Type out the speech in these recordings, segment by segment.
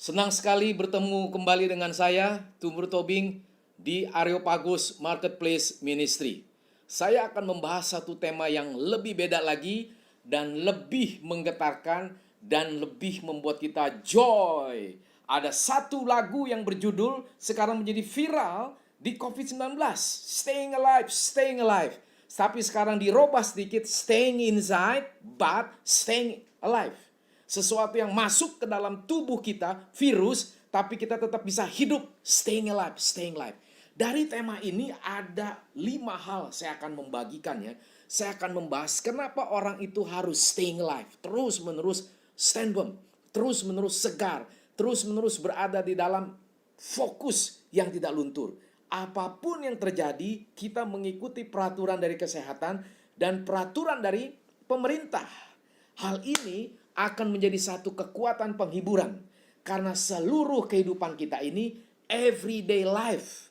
Senang sekali bertemu kembali dengan saya, Tumur Tobing, di Areopagus Marketplace Ministry. Saya akan membahas satu tema yang lebih beda lagi dan lebih menggetarkan dan lebih membuat kita joy. Ada satu lagu yang berjudul sekarang menjadi viral di COVID-19. Staying alive, staying alive. Tapi sekarang dirubah sedikit, staying inside but staying alive. Sesuatu yang masuk ke dalam tubuh kita, virus, tapi kita tetap bisa hidup, staying alive, staying alive. Dari tema ini ada 5 hal saya akan membagikannya. Saya akan membahas kenapa orang itu harus staying alive, terus menerus stand firm, terus menerus segar, terus menerus berada di dalam fokus yang tidak luntur. Apapun yang terjadi, kita mengikuti peraturan dari kesehatan dan peraturan dari pemerintah. Hal ini akan menjadi satu kekuatan penghiburan. Karena seluruh kehidupan kita ini, everyday life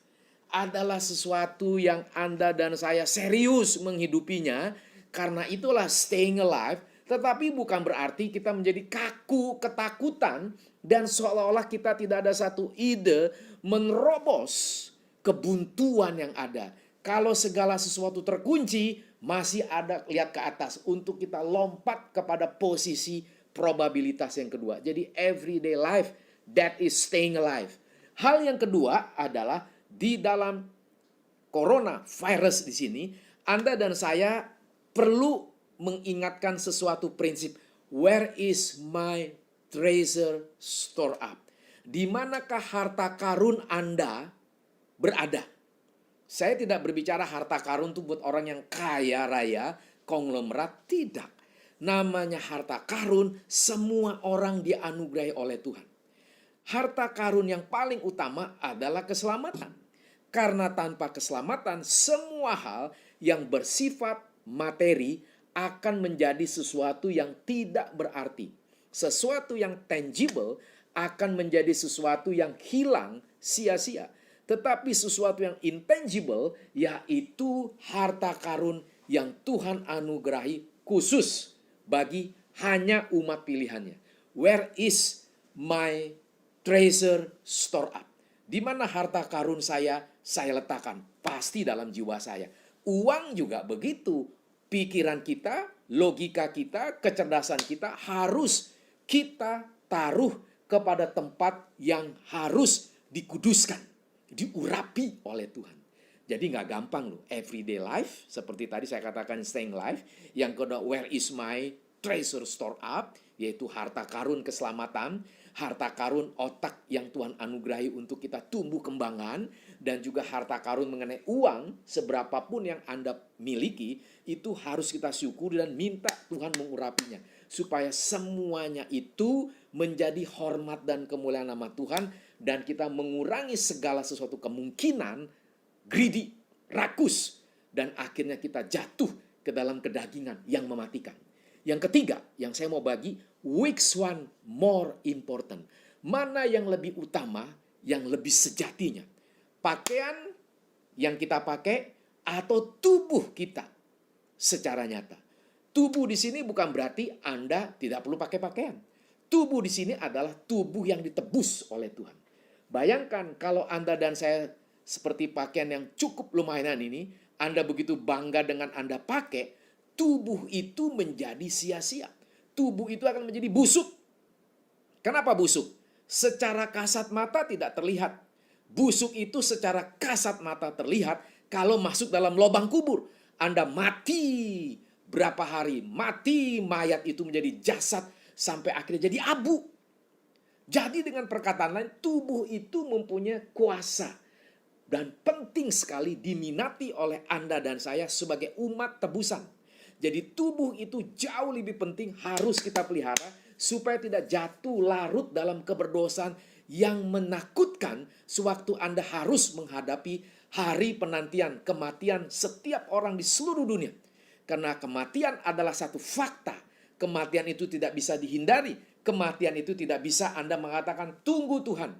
adalah sesuatu yang Anda dan saya serius menghidupinya. Karena itulah staying alive. Tetapi bukan berarti kita menjadi kaku, ketakutan, dan seolah-olah kita tidak ada satu ide menerobos kebuntuan yang ada. Kalau segala sesuatu terkunci, masih ada lihat ke atas untuk kita lompat kepada posisi probabilitas yang kedua. Jadi everyday life, that is staying alive. Hal yang kedua adalah di dalam coronavirus di sini, Anda dan saya perlu mengingatkan sesuatu prinsip. Where is my treasure store up? Di manakah harta karun Anda berada? Saya tidak berbicara harta karun itu buat orang yang kaya raya, konglomerat, tidak. Namanya harta karun, semua orang dianugerahi oleh Tuhan. Harta karun yang paling utama adalah keselamatan. Karena tanpa keselamatan, semua hal yang bersifat materi akan menjadi sesuatu yang tidak berarti. Sesuatu yang tangible akan menjadi sesuatu yang hilang sia-sia. Tetapi sesuatu yang intangible, yaitu harta karun yang Tuhan anugerahi khusus bagi hanya umat pilihannya. Where is my treasure store up? Di mana harta karun saya letakkan? Pasti dalam jiwa saya. Uang juga begitu. Pikiran kita, logika kita, kecerdasan kita harus kita taruh kepada tempat yang harus dikuduskan, diurapi oleh Tuhan. Jadi nggak gampang loh. Everyday life, seperti tadi saya katakan staying alive. Yang kedua, where is my treasure store up? Yaitu harta karun keselamatan, harta karun otak yang Tuhan anugerahi untuk kita tumbuh kembangkan, dan juga harta karun mengenai uang, seberapapun yang Anda miliki, itu harus kita syukuri dan minta Tuhan mengurapinya. Supaya semuanya itu menjadi hormat dan kemuliaan nama Tuhan, dan kita mengurangi segala sesuatu kemungkinan greedy, rakus, dan akhirnya kita jatuh ke dalam kedagingan yang mematikan. Yang ketiga, yang saya mau bagi, which one more important? Mana yang lebih utama, yang lebih sejatinya? Pakaian yang kita pakai atau tubuh kita secara nyata? Tubuh di sini bukan berarti Anda tidak perlu pakai pakaian. Tubuh di sini adalah tubuh yang ditebus oleh Tuhan. Bayangkan kalau Anda dan saya seperti pakaian yang cukup lumayan ini, Anda begitu bangga dengan Anda pakai, tubuh itu menjadi sia-sia. Tubuh itu akan menjadi busuk. Kenapa busuk? Secara kasat mata tidak terlihat. Busuk itu secara kasat mata terlihat kalau masuk dalam lubang kubur. Anda mati berapa hari, mati, mayat itu menjadi jasad sampai akhirnya jadi abu. Jadi dengan perkataan lain, tubuh itu mempunyai kuasa dan penting sekali diminati oleh Anda dan saya sebagai umat tebusan. Jadi tubuh itu jauh lebih penting, harus kita pelihara supaya tidak jatuh larut dalam keberdosaan yang menakutkan sewaktu Anda harus menghadapi hari penantian kematian setiap orang di seluruh dunia. Karena kematian adalah satu fakta. Kematian itu tidak bisa dihindari. Kematian itu tidak bisa Anda mengatakan tunggu Tuhan.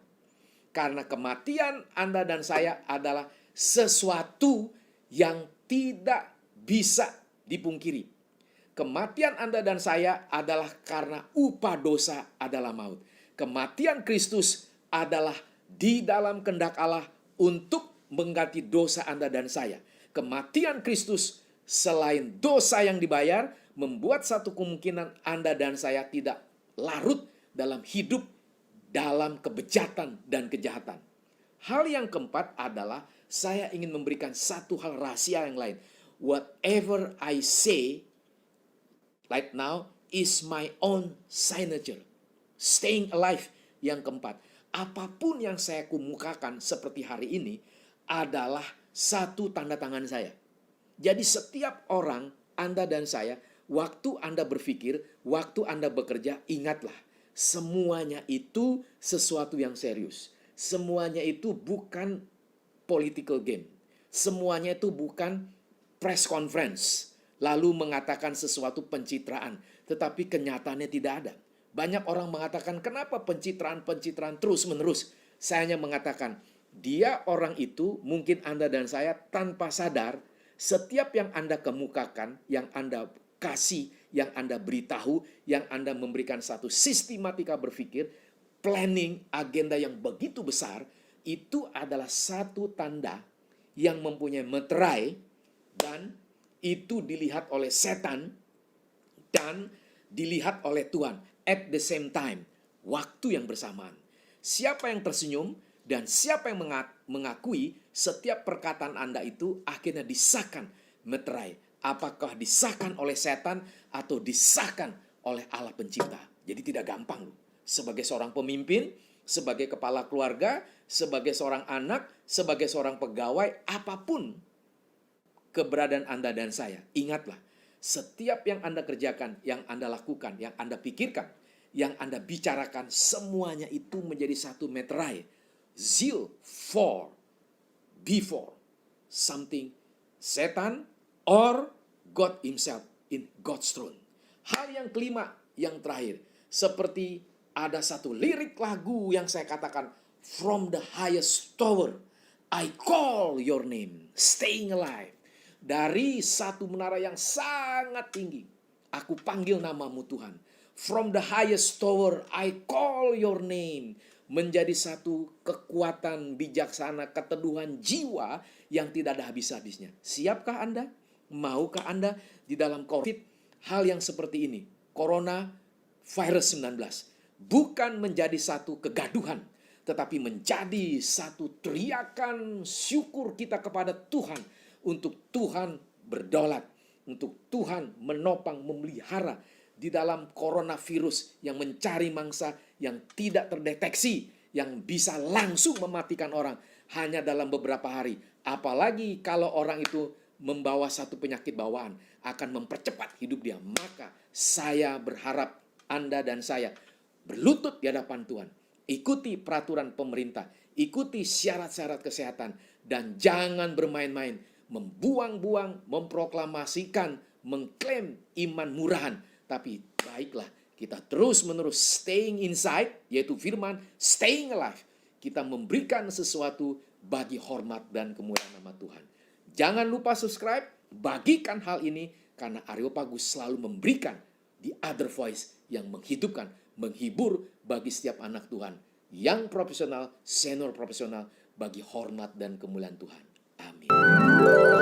Karena kematian Anda dan saya adalah sesuatu yang tidak bisa dipungkiri. Kematian Anda dan saya adalah karena upah dosa adalah maut. Kematian Kristus adalah di dalam kehendak Allah untuk mengganti dosa Anda dan saya. Kematian Kristus selain dosa yang dibayar, membuat satu kemungkinan Anda dan saya tidak larut dalam hidup dalam kebejatan dan kejahatan. Hal yang keempat adalah saya ingin memberikan satu hal rahasia yang lain. Whatever I say right now is my own signature. Staying alive yang keempat. Apapun yang saya kemukakan seperti hari ini adalah satu tanda tangan saya. Jadi setiap orang, Anda dan saya, waktu Anda berpikir, waktu Anda bekerja, ingatlah, semuanya itu sesuatu yang serius. Semuanya itu bukan political game. Semuanya itu bukan press conference, lalu mengatakan sesuatu pencitraan, tetapi kenyataannya tidak ada. Banyak orang mengatakan, kenapa pencitraan terus-menerus? Saya hanya mengatakan, dia orang itu, mungkin Anda dan saya tanpa sadar, setiap yang Anda kemukakan, yang Anda kasih, yang Anda beritahu, yang Anda memberikan satu sistematika berpikir, planning, agenda yang begitu besar, itu adalah satu tanda yang mempunyai meterai, dan itu dilihat oleh setan, dan dilihat oleh Tuhan. At the same time, waktu yang bersamaan. Siapa yang tersenyum dan siapa yang mengakui setiap perkataan Anda itu akhirnya disahkan meterai. Apakah disahkan oleh setan atau disahkan oleh Allah pencipta. Jadi tidak gampang loh. Sebagai seorang pemimpin, sebagai kepala keluarga, sebagai seorang anak, sebagai seorang pegawai, apapun keberadaan Anda dan saya, ingatlah, setiap yang Anda kerjakan, yang Anda lakukan, yang Anda pikirkan, yang Anda bicarakan, semuanya itu menjadi satu meterai. Zeal for, before, something, setan, or God himself in God's throne. Hal yang kelima, yang terakhir, seperti ada satu lirik lagu yang saya katakan, from the highest tower, I call your name, staying alive. Dari satu menara yang sangat tinggi, aku panggil namamu Tuhan. From the highest tower, I call your name. Menjadi satu kekuatan bijaksana, keteduhan jiwa yang tidak ada habis-habisnya. Siapkah Anda? Maukah Anda di dalam COVID hal yang seperti ini? Corona virus 19. Bukan menjadi satu kegaduhan, tetapi menjadi satu teriakan syukur kita kepada Tuhan. Untuk Tuhan berdaulat, untuk Tuhan menopang, memelihara di dalam coronavirus yang mencari mangsa yang tidak terdeteksi, yang bisa langsung mematikan orang hanya dalam beberapa hari. Apalagi kalau orang itu membawa satu penyakit bawaan, akan mempercepat hidup dia. Maka saya berharap Anda dan saya berlutut di hadapan Tuhan. Ikuti peraturan pemerintah, ikuti syarat-syarat kesehatan, dan jangan bermain-main membuang-buang, memproklamasikan, mengklaim iman murahan. Tapi baiklah, kita terus-menerus staying inside, yaitu firman, staying alive. Kita memberikan sesuatu bagi hormat dan kemuliaan nama Tuhan. Jangan lupa subscribe, bagikan hal ini, karena Areopagus selalu memberikan the other voice yang menghidupkan, menghibur bagi setiap anak Tuhan. Yang profesional, senior profesional, bagi hormat dan kemuliaan Tuhan. Amin.